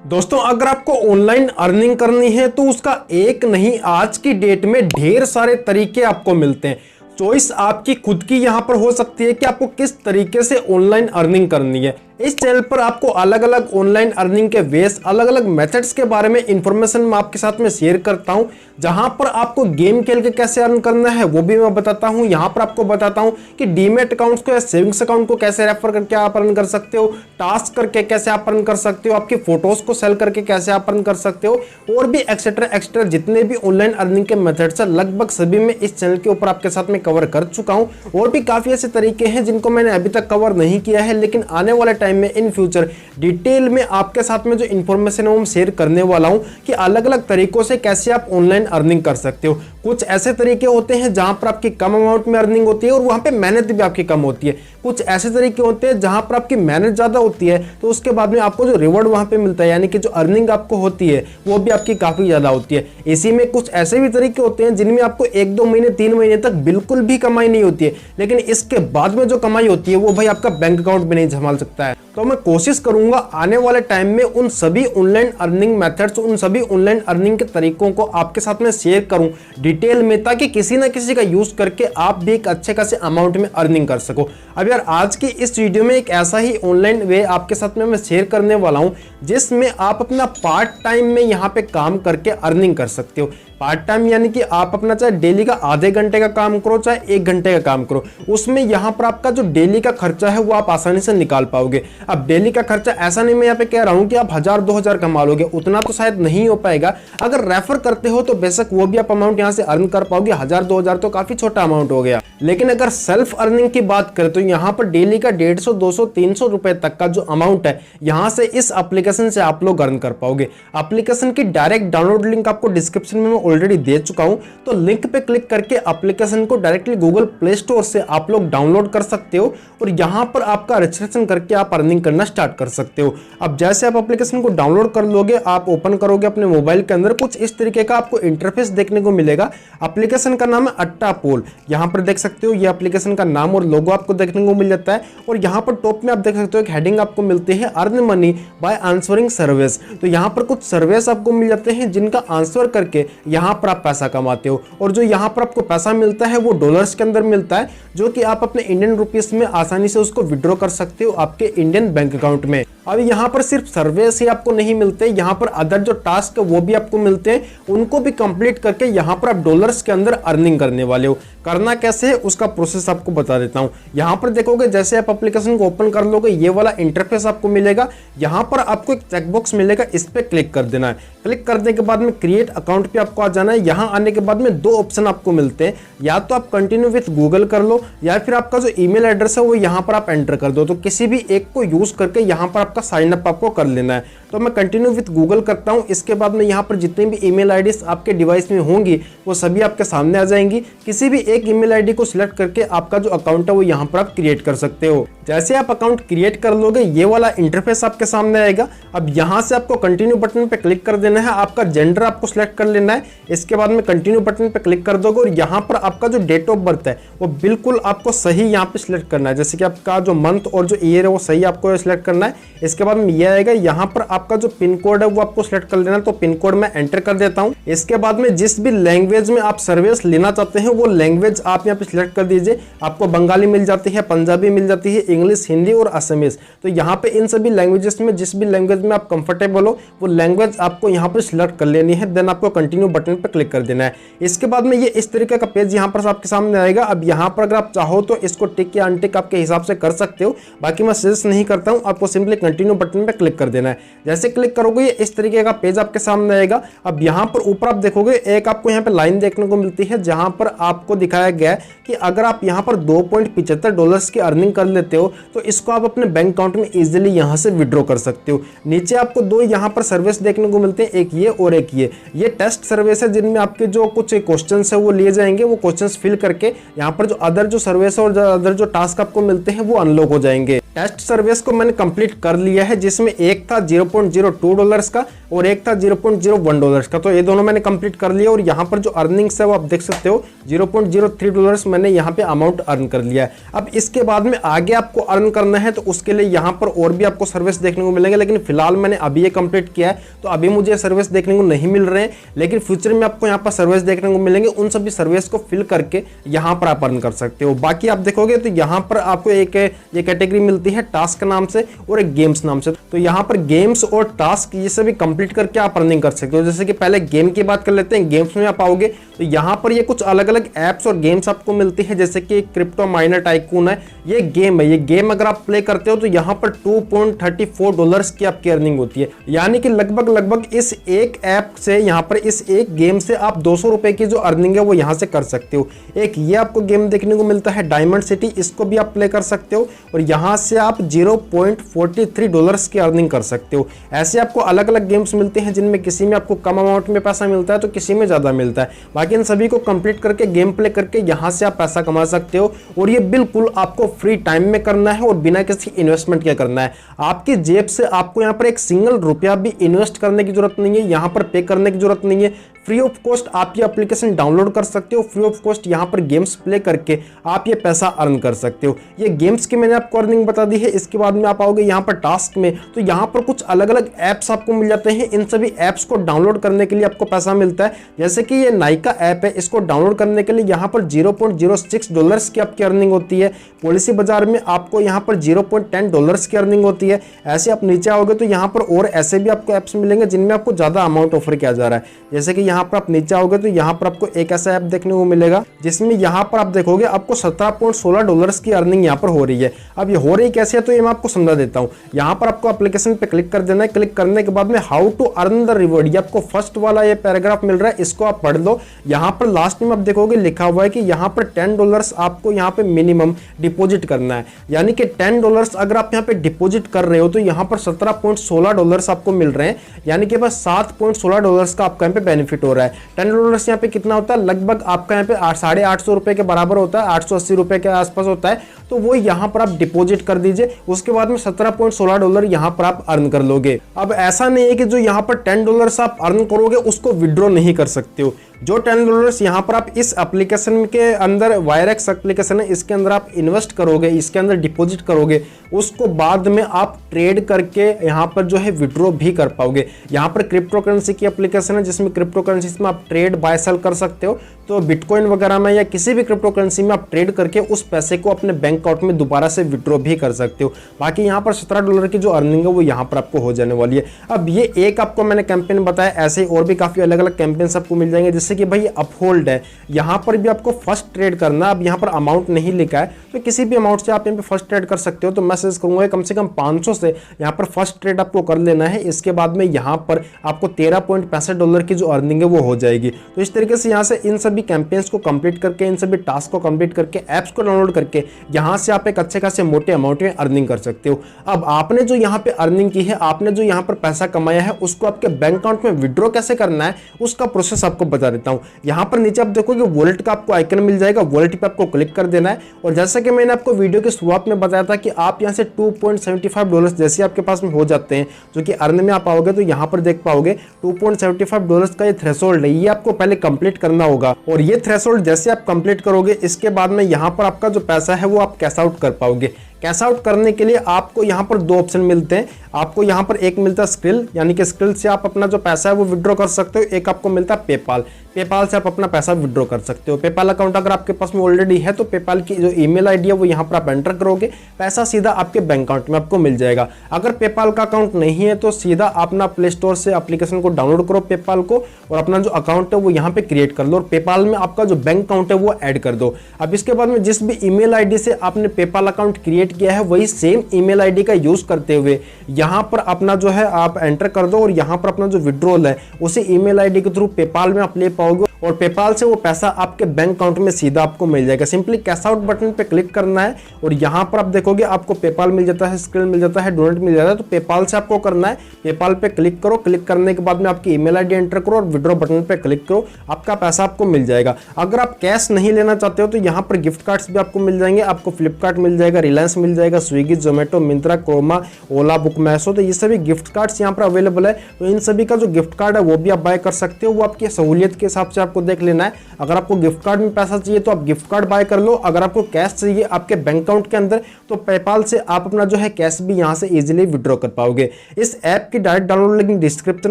दोस्तों अगर आपको ऑनलाइन अर्निंग करनी है तो उसका एक नहीं आज की डेट में ढेर सारे तरीके आपको मिलते हैं। चॉइस आपकी खुद की यहां पर हो सकती है कि आपको किस तरीके से ऑनलाइन अर्निंग करनी है। इस चैनल पर आपको अलग अलग ऑनलाइन अर्निंग के वेज, अलग अलग मेथड्स के बारे में इंफॉर्मेशन मैं आपके साथ में शेयर करता हूं। जहां पर आपको गेम खेल के कैसे अर्न करना है वो भी मैं बताता हूं। यहां पर आपको बताता हूं कि डीमेट अकाउंट्स को या सेविंग्स अकाउंट को कैसे रेफर करके आप अर्न कर सकते हो, टास्क करके कैसे आप अर्न कर सकते हो, आपकी फोटोज को सेल करके कैसे आप अर्न कर सकते हो, और भी एक्सेट्रा एक्स्ट्रा जितने भी ऑनलाइन अर्निंग के मेथड्स है लगभग सभी मैं इस चैनल के ऊपर आपके साथ में कवर कर चुका हूं। और भी काफी ऐसे तरीके हैं जिनको मैंने अभी तक कवर नहीं किया है, लेकिन आने वाले टाइम में इन फ्यूचर डिटेल में आपके साथ में जो इंफॉर्मेशन है वो शेयर करने वाला हूं कि अलग अलग तरीकों से कैसे आप ऑनलाइन अर्निंग कर सकते हो। कुछ ऐसे तरीके होते हैं जहां पर आपकी कम अमाउंट में अर्निंग होती है और वहां पे मेहनत भी आपकी कम होती है। कुछ ऐसे तरीके होते हैं जहां पर आपकी मेहनत ज्यादा होती है तो उसके बाद में आपको जो रिवॉर्ड वहां पे मिलता है, यानी कि जो अर्निंग आपको होती है वो भी आपकी काफी ज्यादा होती है। इसी में कुछ ऐसे भी तरीके होते हैं जिनमें आपको 1-2 महीने 3 महीने तक बिल्कुल भी कमाई नहीं होती है, लेकिन इसके बाद में जो कमाई होती है वो भाई आपका बैंक अकाउंट भी नहीं संभाल सकता है। तो मैं कोशिश करूंगा आने वाले टाइम में उन सभी ऑनलाइन अर्निंग मेथड्स, उन सभी ऑनलाइन अर्निंग के तरीकों को आपके साथ में शेयर करूं डिटेल में, ताकि किसी ना किसी का यूज करके आप भी एक अच्छे खासे अमाउंट में अर्निंग कर सको। अब यार आज की इस वीडियो में एक ऐसा ही ऑनलाइन वे आपके साथ में मैं शेयर करने वाला हूं जिसमें आप अपना पार्ट टाइम में यहां पे काम करके अर्निंग कर सकते हो। पार्ट टाइम यानी कि आप अपना चाहे डेली का आधे घंटे का काम करो चाहे 1 घंटे का काम करो, उसमें यहां पर आपका जो डेली का खर्चा है वो आप आसानी से निकाल पाओगे। अब डेली का खर्चा ऐसा नहीं मैं यहाँ पे कह रहा हूं कि आप 1000-2000 कमा लोगे, उतना तो शायद नहीं हो पाएगा। अगर रेफर करते हो तो बेशक वो भी आप अमाउंट यहां से अर्न कर पाओगे। 1000-2000 तो काफी छोटा अमाउंट हो गया, लेकिन अगर सेल्फ अर्निंग की बात करें तो यहां पर डेली का 150, 200, 300 रुपए तक का जो अमाउंट है यहां से इस एप्लीकेशन से आप लोग अर्न कर पाओगे। एप्लीकेशन की डायरेक्ट डाउनलोड लिंक आपको डिस्क्रिप्शन में ऑलरेडी दे चुका हूं, तो लिंक पे क्लिक करके एप्लीकेशन को डायरेक्टली गूगल प्ले स्टोर से आप लोग डाउनलोड कर सकते हो और यहां पर आपका रजिस्ट्रेशन करके आप अर्निंग करना स्टार्ट कर सकते हो। अब जैसे आप एप्लीकेशन को डाउनलोड कर लोगे, आप ओपन करोगे अपने मोबाइल के अंदर, कुछ इस तरीके का आपको इंटरफेस देखने को मिलेगा। एप्लीकेशन का नाम है अट्टापोल। यहां पर देख सकते हो ये एप्लीकेशन का नाम और लोगो आपको देखने को मिल जाता है, और यहां पर टॉप में आप देख सकते हो एक हेडिंग आपको मिलती है earn money by answering service. तो यहां पर कुछ सर्विस आपको मिल जाते हैं जिनका आंसर करके यहां पर आप पैसा कमाते हो, और जो यहां पर आपको पैसा मिलता है वो डॉलर्स के अंदर मिलता है, जो कि आप अपने इंडियन रुपीस में आसानी से उसको विड्रॉ कर सकते हो आपके इंडियन बैंक अकाउंट में। अब यहाँ पर सिर्फ सर्विस ही आपको नहीं मिलते, यहाँ पर अदर जो टास्क है वो भी आपको मिलते हैं, उनको भी कंप्लीट करके यहाँ पर आप डॉलर्स के अंदर अर्निंग करने वाले हो। करना कैसे है उसका प्रोसेस आपको बता देता हूँ। यहाँ पर देखोगे जैसे आप एप्लीकेशन को ओपन कर लोगे ये वाला इंटरफेस आपको मिलेगा। यहाँ पर आपको एक चेकबॉक्स मिलेगा, इस पे क्लिक कर देना है। क्लिक करने के बाद में क्रिएट अकाउंट पे आपको आ जाना है। यहाँ आने के बाद में 2 ऑप्शन आपको मिलते हैं, या तो आप कंटिन्यू विथ गूगल कर लो या फिर आपका जो ईमेल एड्रेस है वो यहाँ पर आप एंटर कर दो। तो किसी भी एक को यूज करके यहाँ पर आपका साइन अप आपको कर लेना है। तो मैं कंटिन्यू विथ गूगल करता हूँ। इसके बाद में यहाँ पर जितनी भी ईमेल आईडीज आपके डिवाइस में होंगी वो सभी आपके सामने आ जाएंगी। किसी भी एक ईमेल आईडी को सिलेक्ट करके आपका जो अकाउंट है वो यहाँ पर आप क्रिएट कर सकते हो। जैसे आप अकाउंट क्रिएट कर लोगे ये वाला इंटरफेस आपके सामने आएगा। अब यहाँ से आपको कंटिन्यू बटन पे क्लिक कर देना है, आपका जेंडर आपको सिलेक्ट कर लेना है। इसके बाद में कंटिन्यू बटन पे क्लिक कर दोगे और यहाँ पर आपका जो डेट ऑफ बर्थ है वो बिल्कुल आपको सही यहाँ पे सिलेक्ट करना है, जैसे कि आपका जो मंथ और जो ईयर है वो सही आपको सिलेक्ट करना है। इसके बाद में ये आएगा, यहाँ पर आपका जो पिन कोड है वो आपको सिलेक्ट कर लेना है। तो पिन कोड मैं एंटर कर देता हूँ। इसके बाद में जिस भी लैंग्वेज में आप सर्विस लेना चाहते हैं वो लैंग्वेज आप यहाँ पे सिलेक्ट कर दीजिए। आपको बंगाली मिल जाती है, पंजाबी मिल जाती है, इंग्लिश, हिंदी और असमीज। तो यहाँ पे इन सभी लैंग्वेजेस में जिस भी लैंग्वेज में आप कंफर्टेबल हो वो लैंग्वेज आपको यहाँ पर सिलेक्ट कर लेनी है। देन आपको कंटिन्यू बटन पर क्लिक कर देना है। इसके बाद में ये इस तरीके का पेज यहाँ पर आपके सामने आएगा। अब यहाँ पर अगर आप चाहो तो इसको टिक या अनटिक आपके हिसाब से कर सकते हो, बाकी मैं सजेस्ट नहीं करता हूँ। आपको सिंपली कंटिन्यू बटन पे क्लिक कर देना है। जैसे क्लिक करोगे ये इस तरीके का पेज आपके सामने आएगा। अब यहाँ पर ऊपर आप देखोगे एक आपको यहाँ पे लाइन देखने को मिलती है जहां पर आपको दिखाया गया है कि अगर आप यहाँ पर $2.75 की अर्निंग कर लेते हो तो इसको आप अपने बैंक अकाउंट में इजीली यहाँ से विड्रॉ कर सकते हो। नीचे आपको 2 यहाँ पर सर्विस देखने को मिलते हैं, एक ये और एक ये टेस्ट सर्विस है जिनमें आपके जो कुछ क्वेश्चंस है वो लिए जाएंगे। वो क्वेश्चंस फिल करके यहाँ पर जो अदर जो सर्विस और अदर जो टास्क आपको मिलते हैं वो अनलॉक हो जाएंगे। टेस्ट सर्विस को मैंने कंप्लीट कर लिया है, जिसमें एक था $0.02 का और एक था $0.01 का। तो ये दोनों मैंने कंप्लीट कर लिया और यहाँ पर जो अर्निंग्स है वो आप देख सकते हो $0.03 मैंने यहाँ पे अमाउंट अर्न कर लिया है। अब इसके बाद में आगे आपको अर्न करना है तो उसके लिए यहाँ पर और भी आपको सर्विस देखने को मिलेंगे, लेकिन फिलहाल मैंने अभी ये कंप्लीट किया है तो अभी मुझे सर्विस देखने को नहीं मिल रहे हैं, लेकिन फ्यूचर में आपको यहाँ पर सर्विस देखने को मिलेंगे। उन सभी सर्विस को फिल करके यहाँ पर आप अर्न कर सकते हो। बाकी आप देखोगे तो यहाँ पर आपको एक ये कैटेगरी मिलती है टास्क नाम से और एक गेम्स नाम से। तो यहाँ पर गेम्स और टास्क ये सभी कंप्लीट करके आप अर्निंग कर सकते हो। जैसे कि पहले गेम की बात कर लेते हैं। गेम्स में आप आओगे तो यहाँ पर ये कुछ अलग अलग एप्स और गेम्स आपको मिलती है, जैसे कि क्रिप्टो माइनर टाइकून है, ये गेम है। ये गेम अगर आप प्ले करते हो तो यहाँ पर $2.34 की आपकी अर्निंग होती है, यानी कि लगभग इस एक ऐप से, यहाँ पर इस एक गेम से आप 200 रुपए की जो अर्निंग है वो यहाँ से कर सकते हो। एक ये आपको गेम देखने को मिलता है डायमंड सिटी, इसको भी आप प्ले कर सकते हो और यहाँ से आप $0.43 की अर्निंग कर सकते हो। ऐसे आपको अलग अलग गेम्स मिलते हैं जिनमें किसी में आपको कम अमाउंट में पैसा मिलता है तो किसी में ज़्यादा मिलता है। बाकी इन सभी को कंप्लीट करके गेम प्ले करके यहाँ से आप पैसा कमा सकते हो और ये बिल्कुल आपको फ्री टाइम में करना है और बिना किसी इन्वेस्टमेंट के करना है। आपकी जेब से आपको यहाँ पर एक सिंगल रुपया भी इन्वेस्ट करने की जरूरत नहीं है, यहाँ पर पे करने की जरूरत नहीं है। फ्री ऑफ कॉस्ट आप ये एप्लीकेशन डाउनलोड कर सकते हो, फ्री ऑफ कॉस्ट यहाँ पर गेम्स प्ले करके आप ये पैसा अर्न कर सकते हो। ये गेम्स की मैंने आपको अर्निंग बता दी है। इसके बाद में आप आओगे यहाँ पर टास्क में, तो यहाँ पर कुछ अलग अलग ऐप्स आपको मिल जाते हैं। इन सभी ऐप्स को डाउनलोड करने के लिए आपको पैसा मिलता है। जैसे कि ये नाइका ऐप है, इसको डाउनलोड करने के लिए यहाँ पर $0.06 की आपकी अर्निंग होती है। पॉलिसी बाजार में आपको यहाँ पर $0.10 की अर्निंग होती है। ऐसे आप नीचे आओगे तो यहाँ पर और ऐसे भी आपको ऐप्स मिलेंगे जिनमें आपको ज़्यादा अमाउंट ऑफर किया जा रहा है। जैसे कि यहाँ पर आप नीचे आओगे तो यहाँ पर आपको एक ऐसा ऐप देखने को मिलेगा जिसमें यहाँ पर आप देखोगे आपको $17.16 की अर्निंग यहाँ पर हो रही है। अब ये हो रही कैसे है तो ये मैं आपको समझा देता हूँ। यहाँ पर आपको एप्लीकेशन पे क्लिक कर देना है। क्लिक करने के बाद में how to earn the reward, ये आपको फर्स्ट वाला ये पैराग्राफ मिल रहा है, इसको आप पढ़ लो। यहाँ पर लास्ट में आप देखोगे लिखा हुआ है कि यहाँ पर $10 आपको यहाँ पे मिनिमम डिपॉजिट करना है, यानी कि $10 अगर आप यहाँ पे डिपॉजिट कर रहे हो तो यहाँ पर $17.16 आपको मिल रहे हैं, यानी कि बस $7.16 का आपका यहाँ पे बेनिफिट हो रहा है। $10 यहाँ पे कितना होता है, लगभग आपका यहाँ पे 850 रुपए के बराबर होता है, 880 रुपए के आसपास होता है। तो वो यहाँ पर आप डिपॉजिट कर दीजिए, उसके बाद में $17.16 यहाँ पर आप अर्न कर लोगे। अब ऐसा नहीं है कि जो यहाँ पर $10 आप अर्न करोगे उसको विड्रॉ नहीं कर सकते हो। जो $10 यहाँ पर आप इस एप्लीकेशन के अंदर, वायरएक्स एप्लीकेशन है, इसके अंदर आप इन्वेस्ट करोगे, इसके अंदर डिपॉजिट करोगे, उसको बाद में आप ट्रेड करके यहाँ पर जो है विड्रॉ भी कर पाओगे। यहाँ पर क्रिप्टो करेंसी की एप्लीकेशन है जिसमें क्रिप्टो करेंसी में आप ट्रेड बाय सेल कर सकते हो। तो बिटकॉइन वगैरह में या किसी भी क्रिप्टो करेंसी में आप ट्रेड करके उस पैसे को अपने बैंक अकाउंट में दोबारा से विड्रॉ भी कर सकते हो। बाकी यहाँ पर $17 की जो अर्निंग है वो यहाँ पर आपको हो जाने वाली है। अब ये एक आपको मैंने कैंपेन बताया, ऐसे ही और भी काफी अलग अलग कैंपेन्स आपको मिल जाएंगे। जैसे कि भाई अपहोल्ड है, यहाँ पर भी आपको फर्स्ट ट्रेड करना। अब यहाँ पर अमाउंट नहीं लिखा है तो किसी भी अमाउंट से आप यहाँ पे फर्स्ट ट्रेड कर सकते हो। तो मैं सजेस्ट करूंगा कम से कम 500 से यहाँ पर फर्स्ट ट्रेड आपको कर लेना है। इसके बाद में यहाँ पर आपको $13.65 की जो अर्निंग है वो हो जाएगी। तो इस तरीके से यहाँ से इन सभी कैंपेन्स को कंप्लीट करके, इन सभी टास्क को कंप्लीट करके, ऐप्स को डाउनलोड करके यहाँ से आप एक अच्छे खासे मोटे अमाउंट में अर्निंग कर सकते हो। अब आपने जो यहाँ पे अर्निंग की है, आपने जो यहाँ पर पैसा कमाया है, उसको आपके बैंक अकाउंट में विड्रॉ कैसे करना है उसका प्रोसेस आपको बता देता हूँ। यहाँ पर नीचे आप देखोगे वॉलेट का आपको आइकन मिल जाएगा, वॉलेट पे आपको क्लिक कर देना है। और जैसा कि मैंने आपको वीडियो की शुरुआत में बताया था कि आप यहाँ से $2.75 जैसे आपके पास में हो जाते हैं, जो कि अर्न में आप आओगे तो यहाँ पर देख पाओगे $2.75 का ये थ्रेशोल्ड है, ये आपको पहले कंप्लीट करना होगा। और ये थ्रेशोल्ड जैसे आप कंप्लीट करोगे इसके बाद में यहाँ पर आपका जो पैसा है वो आप कैश आउट कर पाओगे। कैश आउट करने के लिए आपको यहाँ पर 2 ऑप्शन मिलते हैं। आपको यहाँ पर एक मिलता है स्क्रिल, यानी कि स्क्रिल से आप अपना जो पैसा है वो विड्रॉ कर सकते हो। एक आपको मिलता है पेपाल, पेपाल से आप अपना पैसा विड्रॉ कर सकते हो। पेपाल अकाउंट अगर आपके पास में ऑलरेडी है तो पेपाल की जो ईमेल आईडी है वो यहाँ पर आप एंटर करोगे, पैसा सीधा आपके बैंक अकाउंट में आपको मिल जाएगा। अगर पेपाल का अकाउंट नहीं है तो सीधा अपना प्ले स्टोर से एप्लीकेशन को डाउनलोड करो पेपाल को, और अपना जो अकाउंट है वो यहाँ पे क्रिएट कर लो और पेपाल में आपका जो बैंक अकाउंट है वो ऐड कर दो। अब इसके बाद में जिस भी ईमेल आईडी से आपने पेपाल अकाउंट क्रिएट किया है वही सेम ईमेल आईडी का यूज करते हुए यहाँ पर अपना जो है आप एंटर कर दो, और यहाँ पर अपना जो विड्रॉल है उसी ईमेल आईडी के थ्रू पेपाल में आप ले पाओगे और पेपाल से वो पैसा आपके बैंक अकाउंट में सीधा आपको मिल जाएगा। सिंपली कैश आउट बटन पे क्लिक करना है और यहाँ पर आप देखोगे आपको पेपाल मिल जाता है, स्क्रिल मिल जाता है, डोनेट मिल जाता है। तो पेपाल से आपको करना है, पेपाल पे क्लिक करो, क्लिक करने के बाद में आपकी ईमेल आईडी एंटर करो और विड्रॉ बटन पे क्लिक करो, आपका पैसा आपको मिल जाएगा। अगर आप कैश नहीं लेना चाहते हो तो यहाँ पर गिफ्ट कार्ड्स भी आपको मिल जाएंगे। आपको फ्लिपकार्ट मिल जाएगा, रिलायंस मिल जाएगा, स्विगी, जोमेटो, मिंत्रा, क्रोमा, ओला, बुक माई शो। तो ये सभी गिफ्ट कार्ड्स यहाँ पर अवेलेबल है। तो इन सभी का जो गिफ्ट कार्ड है वो भी आप बाय कर सकते हो, वो आपकी सहूलियत के हिसाब से आपको देख लेना है। अगर आपको गिफ्ट कार्ड में पैसा चाहिए तो आप गिफ्ट कार्ड बाय कर लो, अगर आपको कैश चाहिए आपके बैंक अकाउंट के अंदर तो पेपाल से आप अपना जो है कैश भी यहाँ से इजीली विड्रॉ कर पाओगे। इस ऐप की डायरेक्ट डाउनलोड लिंक डिस्क्रिप्शन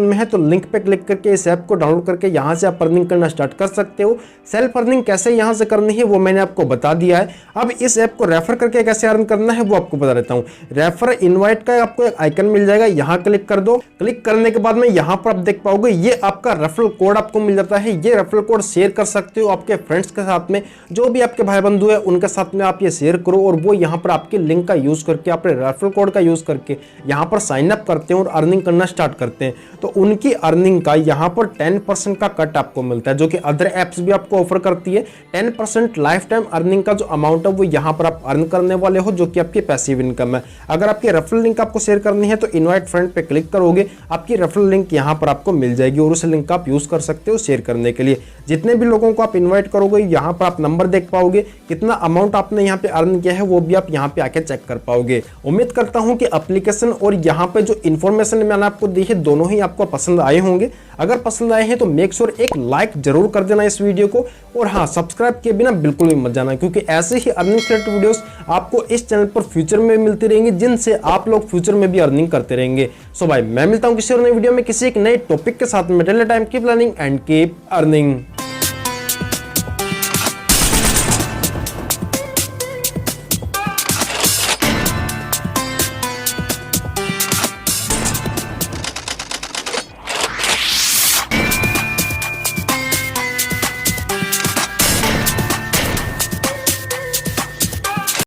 में है, तो लिंक पे क्लिक करके इस ऐप को डाउनलोड करके यहाँ से आप अर्निंग करना स्टार्ट कर सकते हो। सेल्फ अर्निंग कैसे यहाँ से करनी है वो मैंने आपको बता दिया है। अब इस ऐप को रेफर करके कैसे अर्न करना है वो आपको बता देता हूँ। रेफर इनवाइट का आपको एक आइकन मिल जाएगा, यहाँ क्लिक कर दो। क्लिक करने के बाद में यहाँ पर आप देख पाओगे ये आपका रेफरल कोड आपको मिल जाता है। ये रेफरल कोड शेयर कर सकते हो आपके फ्रेंड्स के साथ में, जो भी आपके भाई बंधु है उनके साथ में आप ये शेयर करो और वो यहाँ पर आपके लिंक का यूज करके अपने रेफरल कोड का यूज करके यहाँ पर साइन अप करते हैं और अर्निंग करना स्टार्ट करते हैं। तो उनकी अर्निंग का यहाँ पर 10% का कट आपको मिलता है, जो कि अदर एप्स भी आपको ऑफर करती है। 10% लाइफ टाइम अर्निंग का जो अमाउंट है वो यहाँ पर आप अर्न करने वाले हो, जो कि आपकी पैसिव इनकम है। अगर आपकी रेफरल लिंक आपको शेयर करनी है तो इनवाइट फ्रेंड पे क्लिक करोगे, आपकी रेफरल लिंक यहाँ पर आपको मिल जाएगी और उस लिंक का आप यूज कर सकते हो शेयर करने के लिए। जितने भी लोगों को आप इन्वाइट करोगे यहाँ पर आप नंबर देख पाओगे, कितना अमाउंट आपने यहाँ पे अर्न किया है वो भी आप यहाँ पे आके चेक कर पाओगे। उम्मीद करता हूँ कि एप्लीकेशन और यहाँ पे जो इन्फॉर्मेशन मैंने आपको दी है दोनों ही आपको पसंद आए होंगे। अगर पसंद आए हैं तो मेक श्योर एक लाइक जरूर कर देना इस वीडियो को, और हाँ सब्सक्राइब किए बिना बिल्कुल भी मत जाना, क्योंकि ऐसे ही अर्निंग रिलेटेड वीडियोस आपको इस चैनल पर फ्यूचर में मिलती रहेंगी, जिनसे आप लोग फ्यूचर में भी अर्निंग करते रहेंगे। सो भाई मैं मिलता हूँ किसी और नई वीडियो में किसी एक नए टॉपिक के साथ में। Till the time keep learning and keep earning.